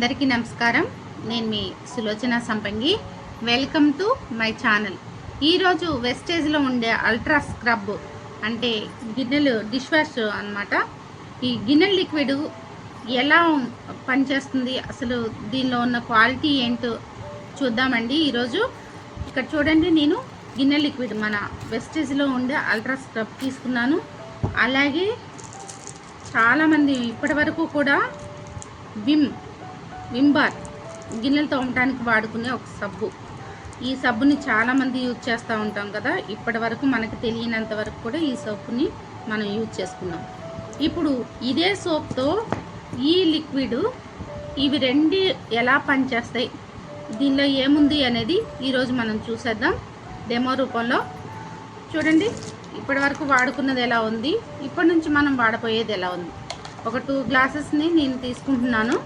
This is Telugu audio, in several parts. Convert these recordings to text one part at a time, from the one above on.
అందరికీ నమస్కారం. నేను మీ సులోచన సంపంగి. Welcome to my channel. ఈరోజు వెస్టేజ్లో ఉండే అల్ట్రా స్క్రబ్ అంటే గిన్నెలు డిష్ వాష్ అన్నమాట. ఈ గిన్నెల లిక్విడ్ ఎలా పనిచేస్తుంది, అసలు దీనిలో ఉన్న క్వాలిటీ ఏంటో చూద్దామండి ఈరోజు. ఇక్కడ చూడండి, నేను గిన్నెల లిక్విడ్ మన వెస్టేజ్లో ఉండే అల్ట్రా స్క్రబ్ తీసుకున్నాను. అలాగే చాలామంది ఇప్పటి వరకు కూడా విమ్ బార్ గిన్నెలు తోమటానికి వాడుకునే ఒక సబ్బు. ఈ సబ్బుని చాలామంది యూజ్ చేస్తూ ఉంటాం కదా. ఇప్పటి వరకు మనకు తెలియనంత వరకు కూడా ఈ సోపుని మనం యూజ్ చేసుకున్నాం. ఇప్పుడు ఇదే సోప్తో ఈ లిక్విడ్, ఇవి రెండు ఎలా పనిచేస్తాయి, దీనిలో ఏముంది అనేది ఈరోజు మనం చూసేద్దాం డెమో రూపంలో. చూడండి, ఇప్పటి వరకు వాడుకున్నది ఎలా ఉంది, ఇప్పటి నుంచి మనం వాడపోయేది ఎలా ఉంది. ఒక 2 గ్లాసెస్ని నేను తీసుకుంటున్నాను.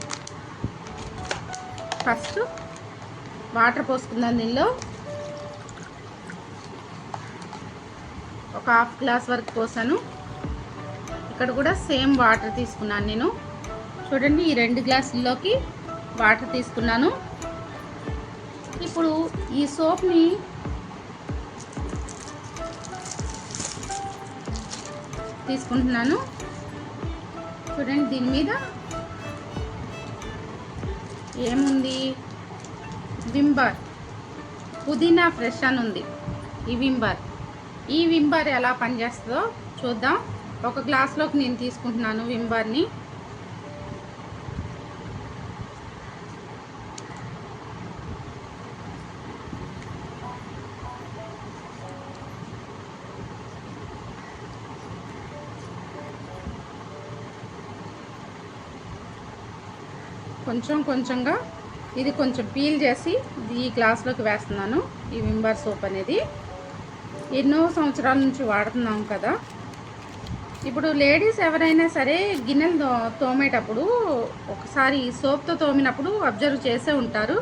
ఫస్ట్ వాటర్ పోసుకుందాం. దీనిలో ఒక 1/2 గ్లాస్ వరకు పోసాను. ఇక్కడ కూడా సేమ్ వాటర్ తీసుకున్నాను నేను. చూడండి, ఈ 2 గ్లాసుల్లోకి వాటర్ తీసుకున్నాను. ఇప్పుడు ఈ సోప్ని తీసుకుంటున్నాను. చూడండి, దీని మీద ఏముంది, విమ్ బార్ పుదీనా ఫ్రెష్ అని ఉంది. ఈ విమ్ బార్ ఎలా పనిచేస్తుందో చూద్దాం. ఒక గ్లాస్లోకి నేను తీసుకుంటున్నాను విమ్ బార్ని. కొంచెం కొంచెంగా ఇది కొంచెం పీల్ చేసి ఈ గ్లాస్లోకి వేస్తున్నాను. ఈ విమ్ బార్ సోప్ అనేది ఎన్నో సంవత్సరాల నుంచి వాడుతున్నాం కదా. ఇప్పుడు లేడీస్ ఎవరైనా సరే గిన్నెలు తోమేటప్పుడు ఒకసారి ఈ సోప్తో తోమినప్పుడు అబ్జర్వ్ చేసే ఉంటారు,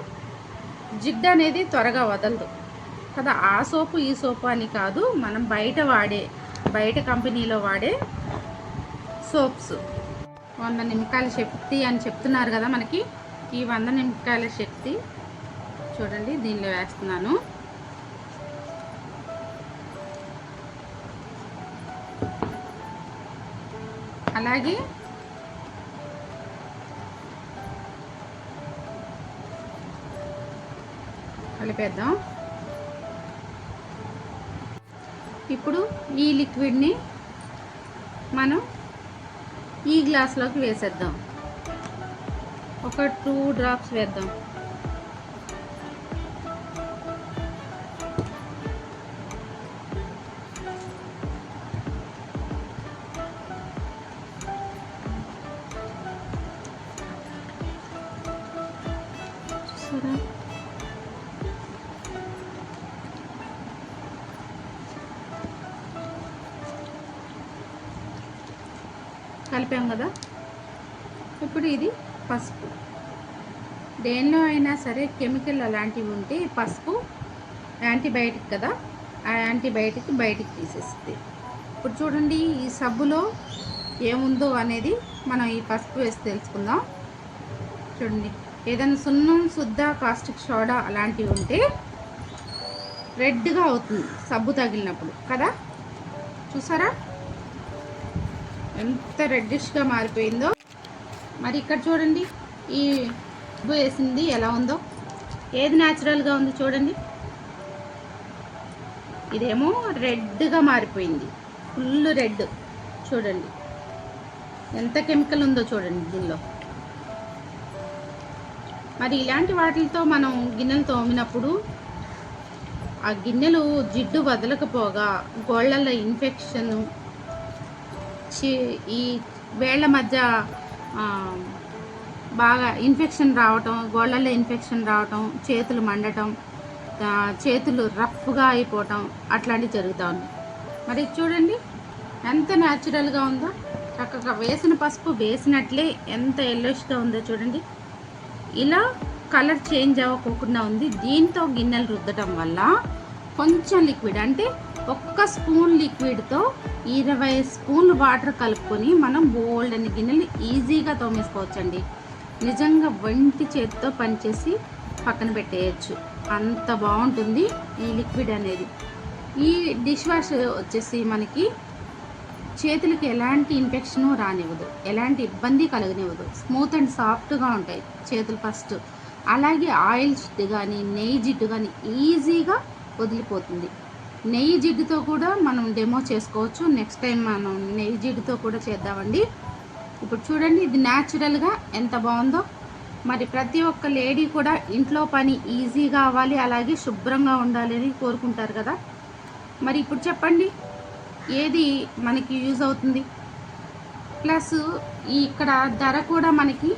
జిడ్డు అనేది త్వరగా వదలదు కదా. ఆ సోపు ఈ సోపు అని కాదు, మనం బయట కంపెనీలో వాడే సోప్స్ 100 నిమ్మకాయల శక్తి అని చెప్తున్నారు కదా మనకి. ఈ 100 నిమ్మకాయల శక్తి చూడండి దీనిలో వేస్తున్నాను. అలాగే కలిపేద్దాం. ఇప్పుడు ఈ లిక్విడ్ని మనం ఈ గ్లాస్లోకి వేసేద్దాం. ఒక 2 డ్రాప్స్ వేద్దాం. చూసారా, కలిపాం కదా. ఇప్పుడు ఇది పసుపు. దేనిలో అయినా సరే కెమికల్ అలాంటివి ఉంటే పసుపు యాంటీబయాటిక్ కదా, ఆ యాంటీబయాటిక్ బయటికి తీసేస్తుంది. ఇప్పుడు చూడండి, ఈ సబ్బులో ఏముందో అనేది మనం ఈ పసుపు వేసి తెలుసుకుందాం. చూడండి, ఏదైనా సున్నం, శుద్ధ, కాస్టిక్ సోడా అలాంటివి ఉంటే రెడ్గా అవుతుంది సబ్బు తగిలినప్పుడు కదా. చూసారా ఎంత రెడ్డిష్గా మారిపోయిందో. మరి ఇక్కడ చూడండి, ఈ సబ్బు వేసింది ఎలా ఉందో, ఏది న్యాచురల్గా ఉంది చూడండి. ఇదేమో రెడ్గా మారిపోయింది, ఫుల్ రెడ్. చూడండి ఎంత కెమికల్ ఉందో చూడండి దీనిలో. మరి ఇలాంటి వాటితో మనం గిన్నెలు తోమినప్పుడు ఆ గిన్నెలు జిడ్డు వదలకపోగా గోళ్ళల్లో ఇన్ఫెక్షన్, ఈ వేళ్ళ మధ్య బాగా ఇన్ఫెక్షన్ రావటం, గోళ్ళల్లో ఇన్ఫెక్షన్ రావటం, చేతులు మండటం, చేతులు రఫ్గా అయిపోవటం అట్లాంటివి జరుగుతూ ఉన్నాయి. మరి చూడండి ఎంత న్యాచురల్గా ఉందో, చక్కగా వేసిన పసుపు వేసినట్లే ఎంత ఎల్లోష్గా ఉందో చూడండి. ఇలా కలర్ చేంజ్ అవ్వకుండా ఉంది. దీంతో గిన్నెలు రుద్దటం వల్ల కొంచెం లిక్విడ్ అంటే 1 స్పూన్ లిక్విడ్తో 20 స్పూన్లు వాటర్ కలుపుకొని మనం బోల్డ్ అని గిన్నెలు ఈజీగా తోమేసుకోవచ్చండి. నిజంగా వంటి చేతితో పనిచేసి పక్కన పెట్టేయచ్చు, అంత బాగుంటుంది ఈ లిక్విడ్ అనేది. ఈ డిష్ వాష్ వచ్చేసి మనకి చేతులకి ఎలాంటి ఇన్ఫెక్షను రానివ్వదు, ఎలాంటి ఇబ్బంది కలగనివ్వదు. స్మూత్ అండ్ సాఫ్ట్గా ఉంటాయి చేతులు ఫస్ట్. అలాగే ఆయిల్ జిడ్డు కానీ నెయ్యి జిడ్డు కానీ ఈజీగా వదిలిపోతుంది. నెయ్యి జిడ్డుతో కూడా మనం డెమో చేసుకోవచ్చు. నెక్స్ట్ టైం మనం నెయ్యి జిడ్డుతో కూడా చేద్దామండి. ఇప్పుడు చూడండి, ఇది న్యాచురల్గా ఎంత బాగుందో. మరి ప్రతి ఒక్క లేడీ కూడా ఇంట్లో పని ఈజీగా అవ్వాలి, అలాగే శుభ్రంగా ఉండాలి అని కోరుకుంటారు కదా. మరి ఇప్పుడు చెప్పండి, ఏది మనకి యూజ్ అవుతుంది? ప్లస్ ఇక్కడ ధర కూడా మనకి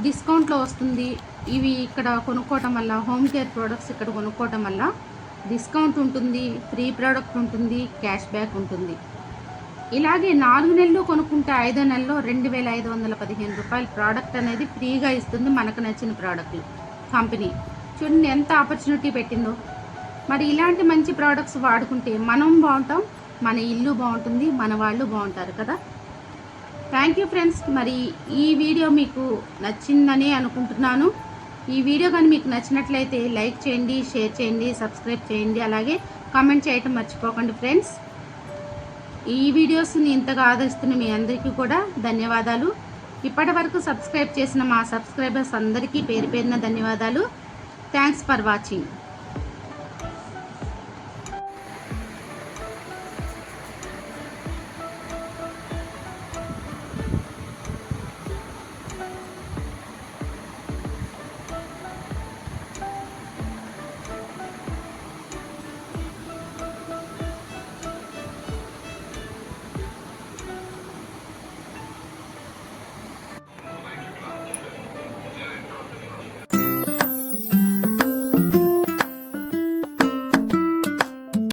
డిస్కౌంట్లో వస్తుంది. ఇవి ఇక్కడ కొనుక్కోవటం వల్ల, హోమ్ కేర్ ప్రోడక్ట్స్ ఇక్కడ కొనుక్కోవటం వల్ల డిస్కౌంట్ ఉంటుంది, ఫ్రీ ప్రోడక్ట్ ఉంటుంది, క్యాష్ బ్యాక్ ఉంటుంది. ఇలాగే 4 నెలలు కొనుక్కుంటే 5వ నెలలో 2515 రూపాయల ప్రోడక్ట్ అనేది ఫ్రీగా ఇస్తుంది, మనకు నచ్చిన ప్రోడక్ట్లు కంపెనీ. చూడండి ఎంత ఆపర్చునిటీ పెట్టిందో. మరి ఇలాంటి మంచి ప్రోడక్ట్స్ వాడుకుంటే మనం బాగుంటాం, మన ఇల్లు బాగుంటుంది, మన వాళ్ళు బాగుంటారు కదా. Thank you friends. మరి ఈ వీడియో మీకు నచ్చిందని అనుకుంటున్నాను. ఈ వీడియో కానీ మీకు నచ్చినట్లయితే లైక్ చేయండి, షేర్ చేయండి, సబ్స్క్రైబ్ చేయండి, అలాగే కామెంట్ చేయటం మర్చిపోకండి ఫ్రెండ్స్. ఈ వీడియోస్ని ఇంతగా ఆదరిస్తున్న మీ అందరికీ కూడా ధన్యవాదాలు. ఇప్పటి వరకు సబ్స్క్రైబ్ చేసిన మా సబ్స్క్రైబర్స్ అందరికీ పేరు పేరున ధన్యవాదాలు. Thanks for watching.